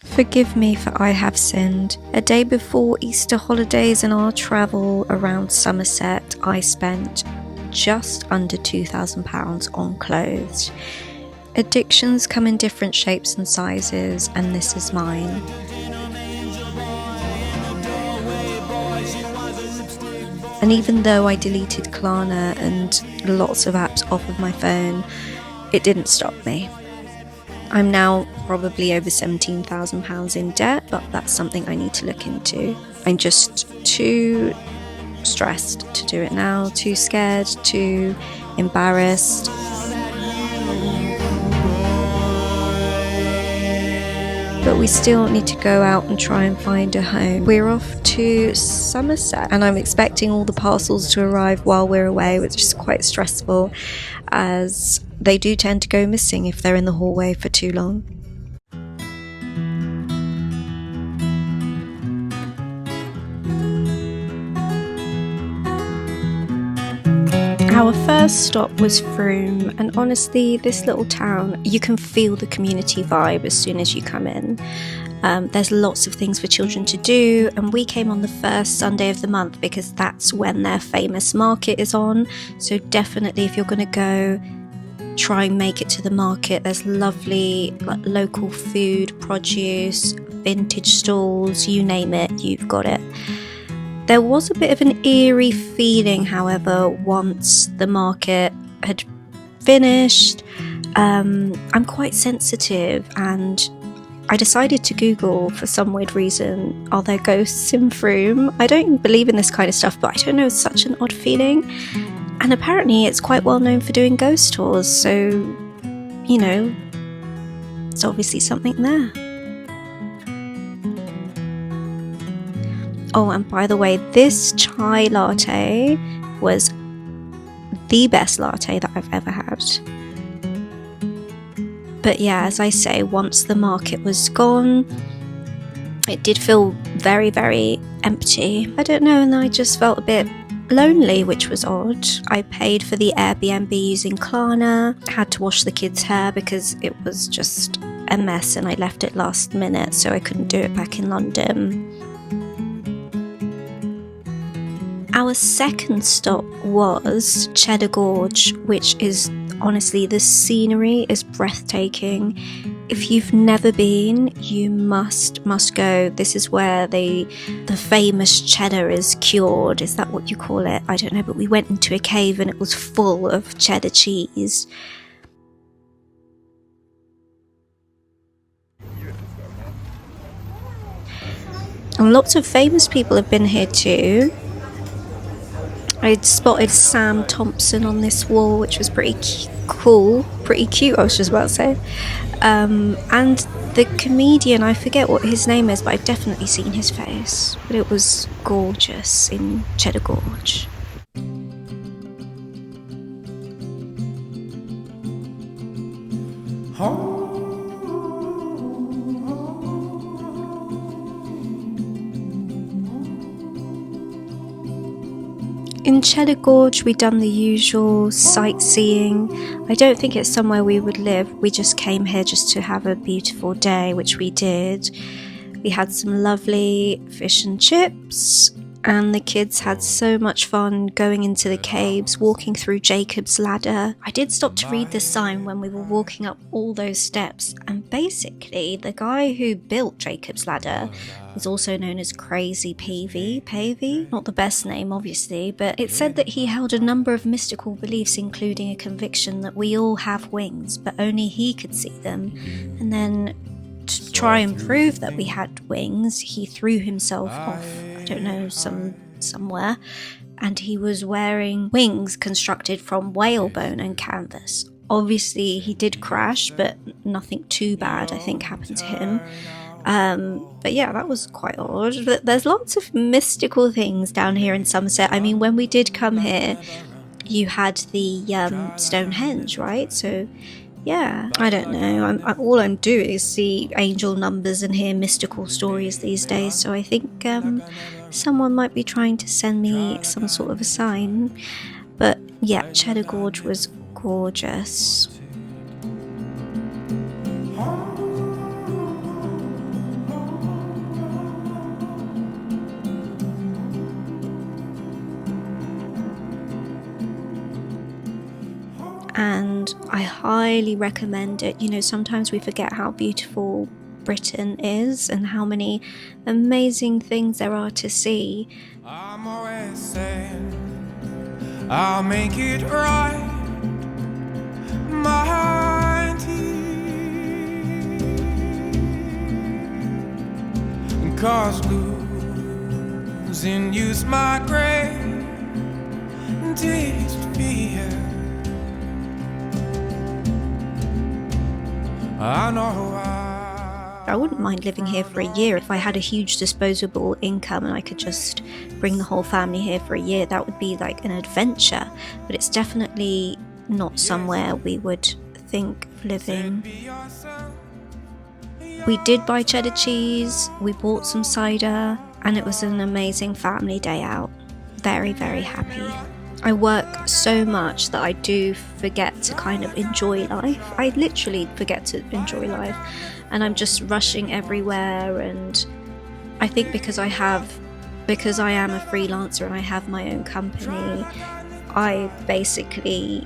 Forgive me, for I have sinned. A day before Easter holidays and our travel around Somerset, I spent just under £2,000 on clothes. Addictions come in different shapes and sizes, and this is mine. And even though I deleted Klarna and lots of apps off of my phone, it didn't stop me. I'm now probably over £17,000 in debt, but that's something I need to look into. I'm just too stressed to do it now, too scared, too embarrassed. But we still need to go out and try and find a home. We're off to Somerset, and I'm expecting all the parcels to arrive while we're away, which is quite stressful, as they do tend to go missing if they're in the hallway for too long. Our first stop was Frome, and honestly, this little town, you can feel the community vibe as soon as you come in. There's lots of things for children to do, and we came on the first Sunday of the month because that's when their famous market is on. So definitely, if you're going to go, try and make it to the market. There's lovely local food, produce, vintage stalls, you name it, you've got it. There was a bit of an eerie feeling, however, once the market had finished. I'm quite sensitive, and I decided to Google, for some weird reason, are there ghosts in Frome? I don't believe in this kind of stuff, but I don't know, it's such an odd feeling. And apparently it's quite well known for doing ghost tours, so, you know, it's obviously something there. Oh, and by the way, this chai latte was the best latte that I've ever had. But yeah, as I say, once the market was gone, it did feel very, very empty. I don't know, and I just felt a bit lonely, which was odd. I paid for the Airbnb using Klarna, had to wash the kids' hair because it was just a mess and I left it last minute, so I couldn't do it back in London. Our second stop was Cheddar Gorge, which is honestly, the scenery is breathtaking. If you've never been, you must go. This is where the famous cheddar is cured. Is that what you call it? I don't know, but we went into a cave and it was full of cheddar cheese. And lots of famous people have been here too. I'd spotted Sam Thompson on this wall, which was pretty cool, pretty cute, I was just about to say. And the comedian, I forget what his name is, but I've definitely seen his face. But it was gorgeous in Cheddar Gorge. In Cheddar Gorge, we'd done the usual sightseeing. I don't think it's somewhere we would live. We just came here just to have a beautiful day, which we did. We had some lovely fish and chips, and the kids had so much fun going into the caves, walking through Jacob's Ladder. I did stop to read the sign when we were walking up all those steps, and basically the guy who built Jacob's Ladder is also known as Crazy Pavey. Not the best name, obviously, but it said that he held a number of mystical beliefs, including a conviction that we all have wings, but only he could see them. And then to try and prove that we had wings, he threw himself off, I don't know, somewhere, and he was wearing wings constructed from whalebone and canvas. Obviously, he did crash, but nothing too bad, I think, happened to him. But yeah, that was quite odd. But there's lots of mystical things down here in Somerset. I mean, when we did come here, you had the Stonehenge, right? So yeah, I don't know. All I'm doing is see angel numbers and hear mystical stories these days. So I think someone might be trying to send me some sort of a sign. But yeah, Cheddar Gorge was gorgeous. highly recommend it. You know, sometimes we forget how beautiful Britain is and how many amazing things there are to see. I'm always saying I'll make it right, my dear, 'cause losing you's my greatest fear. I know I wouldn't mind living here for a year. If I had a huge disposable income and I could just bring the whole family here for a year, that would be like an adventure. But it's definitely not somewhere we would think of living. We did buy cheddar cheese, we bought some cider, and it was an amazing family day out. Very, very happy. I work so much that I do forget to kind of enjoy life. I literally forget to enjoy life, and I'm just rushing everywhere. And I think because I am a freelancer and I have my own company, I basically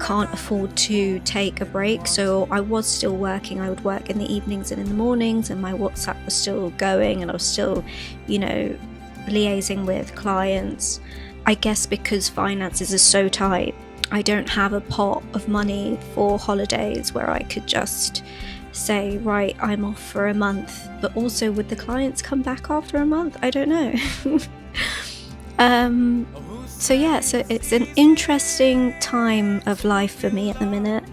can't afford to take a break. So I was still working. I would work in the evenings and in the mornings, and my WhatsApp was still going, and I was still, liaising with clients. I guess because finances are so tight, I don't have a pot of money for holidays where I could just say, right, I'm off for a month. But also, would the clients come back after a month? I don't know. So it's an interesting time of life for me at the minute.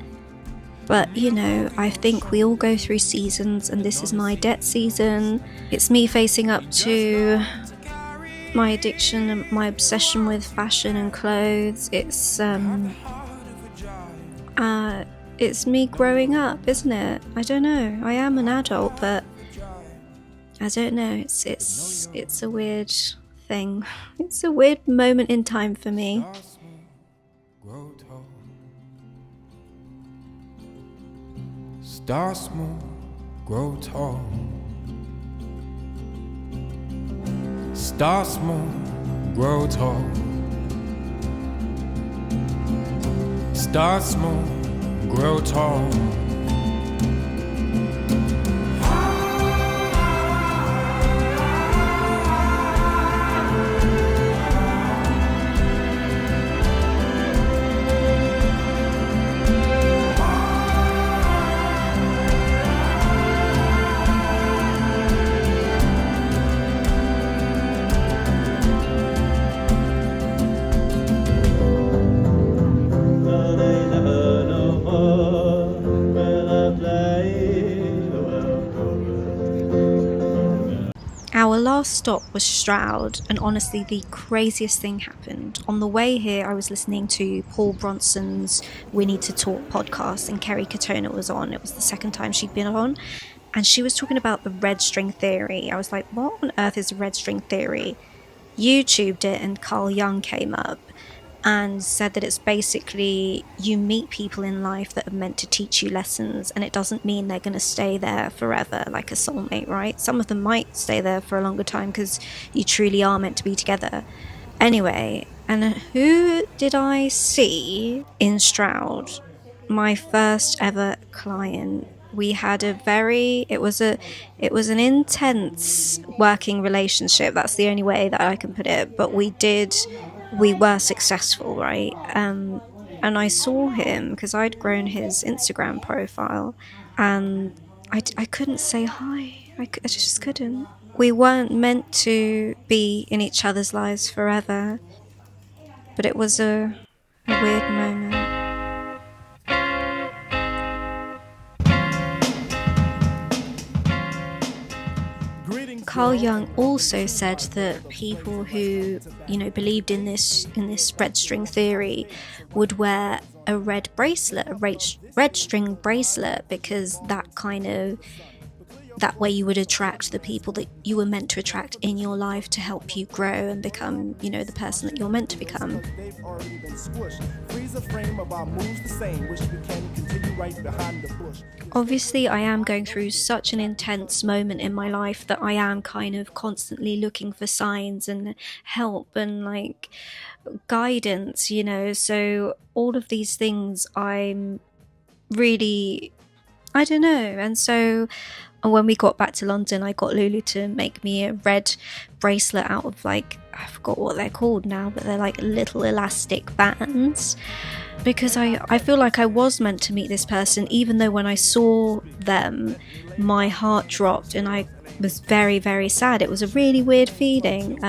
But, I think we all go through seasons, and this is my debt season. It's me facing up to my addiction and my obsession with fashion and clothes. It's me growing up, isn't it? I don't know. I am an adult, but I don't know. It's a weird thing. It's a weird moment in time for me. Start small, grow tall. Start small, grow tall. Start small, grow tall. Our last stop was Stroud, and honestly the craziest thing happened. On the way here, I was listening to Paul Bronson's We Need to Talk podcast, and Kerry Katona was on. It was the second time she'd been on, and she was talking about the red string theory. I was like, what on earth is a red string theory? YouTubed it, and Carl Jung came up and said that it's basically you meet people in life that are meant to teach you lessons, and it doesn't mean they're going to stay there forever like a soulmate, right? Some of them might stay there for a longer time because you truly are meant to be together. Anyway, and who did I see in Stroud? My first ever client. We had it was an intense working relationship. That's the only way that I can put it. But we were successful, right? And I saw him because I'd grown his Instagram profile, and I couldn't say hi. I just couldn't. We weren't meant to be in each other's lives forever, but it was a weird moment. Carl Jung also said that people who, believed in this red string theory would wear a red string bracelet, because that way you would attract the people that you were meant to attract in your life to help you grow and become, the person that you're meant to become. Obviously, I am going through such an intense moment in my life that I am kind of constantly looking for signs and help and guidance, so all of these things I'm really, I don't know. And so when we got back to London, I got Lulu to make me a red bracelet out of, like, I forgot what they're called now, but they're like little elastic bands. Because I feel like I was meant to meet this person, even though when I saw them, my heart dropped and I was very, very sad. It was a really weird feeling.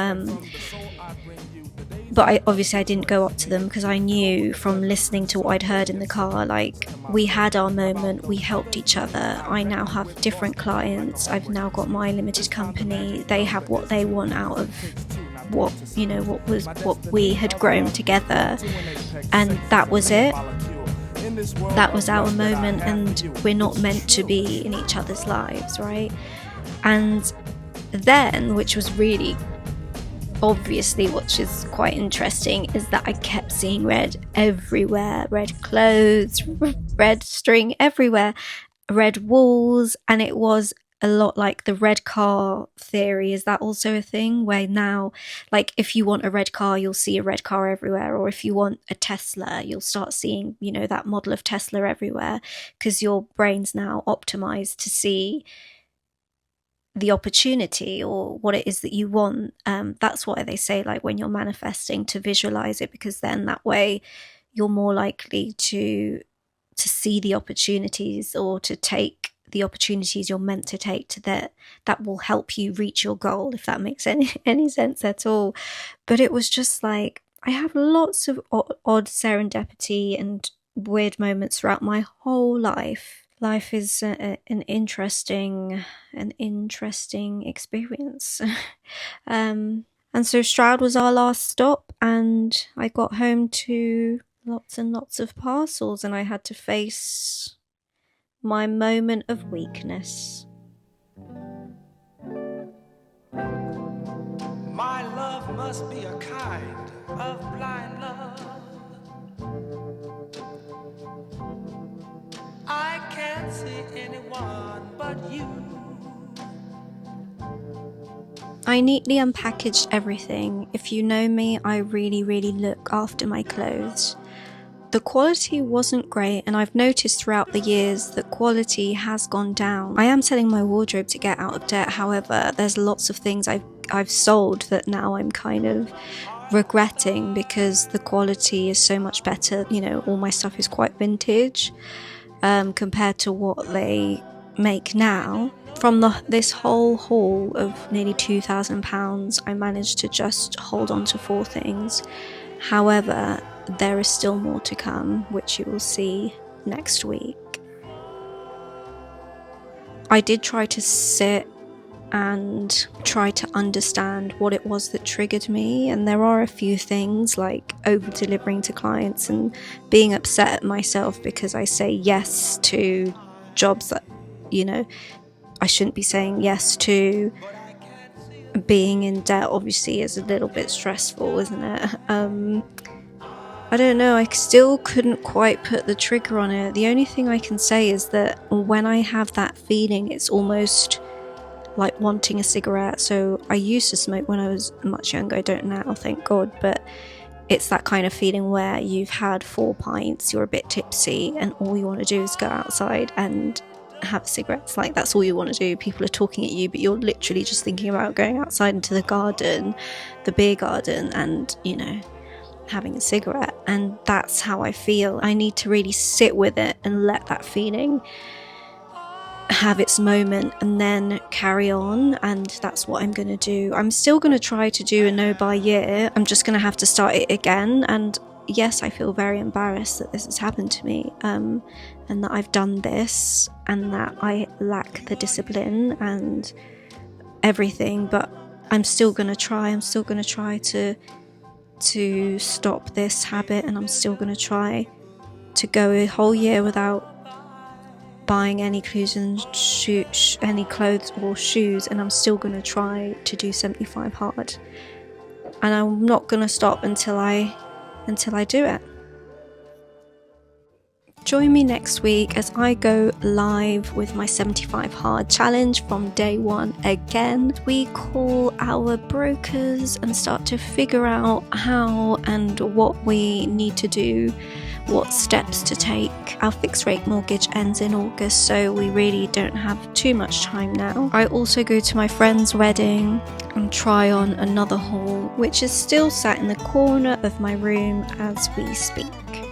But I didn't go up to them because I knew from listening to what I'd heard in the car, like, we had our moment, we helped each other. I now have different clients. I've now got my limited company. They have what they want out of what we had grown together, and that was it. That was our moment, and we're not meant to be in each other's lives, right? And then, which was really obviously, which is quite interesting, is that I kept seeing red everywhere. Red clothes, red string everywhere, red walls, and it was a lot like the red car theory. Is that also a thing where now, like, if you want a red car, you'll see a red car everywhere, or if you want a Tesla, you'll start seeing, that model of Tesla everywhere, because your brain's now optimized to see the opportunity or what it is that you want. That's why they say, like, when you're manifesting, to visualize it, because then that way you're more likely to see the opportunities, or to take the opportunities you're meant to take, to that will help you reach your goal, if that makes any sense at all. But it was just like, I have lots of odd serendipity and weird moments throughout my whole life. Life is an interesting experience. And so Stroud was our last stop, and I got home to lots and lots of parcels, and I had to face my moment of weakness. My love must be a kind of blind love. I can't see anyone but you. I neatly unpackaged everything. If you know me, I really, really look after my clothes. The quality wasn't great, and I've noticed throughout the years that quality has gone down. I am selling my wardrobe to get out of debt. However, there's lots of things I've sold that now I'm kind of regretting, because the quality is so much better. All my stuff is quite vintage compared to what they make now. From this whole haul of nearly £2,000, I managed to just hold on to 4 things. However, there is still more to come, which you will see next week. I did try to sit and try to understand what it was that triggered me, and there are a few things, like over-delivering to clients and being upset at myself because I say yes to jobs that, I shouldn't be saying yes to. Being in debt obviously is a little bit stressful, isn't it? I don't know, I still couldn't quite put the trigger on it. The only thing I can say is that when I have that feeling, it's almost like wanting a cigarette. So I used to smoke when I was much younger. I don't now, thank God, but it's that kind of feeling where you've had 4 pints, you're a bit tipsy, and all you want to do is go outside and have cigarettes. Like, that's all you want to do. People are talking at you, but you're literally just thinking about going outside into the garden, the beer garden, and having a cigarette. And that's how I feel. I need to really sit with it and let that feeling have its moment and then carry on, and that's what I'm going to do. I'm still going to try to do a no buy year. I'm just going to have to start it again, and yes, I feel very embarrassed that this has happened to me, and that I've done this, and that I lack the discipline and everything, but I'm still going to try. I'm still going to try to stop this habit, and I'm still going to try to go a whole year without buying any clothes or shoes, and I'm still going to try to do 75 hard, and I'm not going to stop until I do it. Join me next week as I go live with my 75 hard challenge from day 1 again. We call our brokers and start to figure out how and what we need to do what steps to take. Our fixed rate mortgage ends in August, so we really don't have too much time now. I also go to my friend's wedding and try on another haul, which is still sat in the corner of my room as we speak.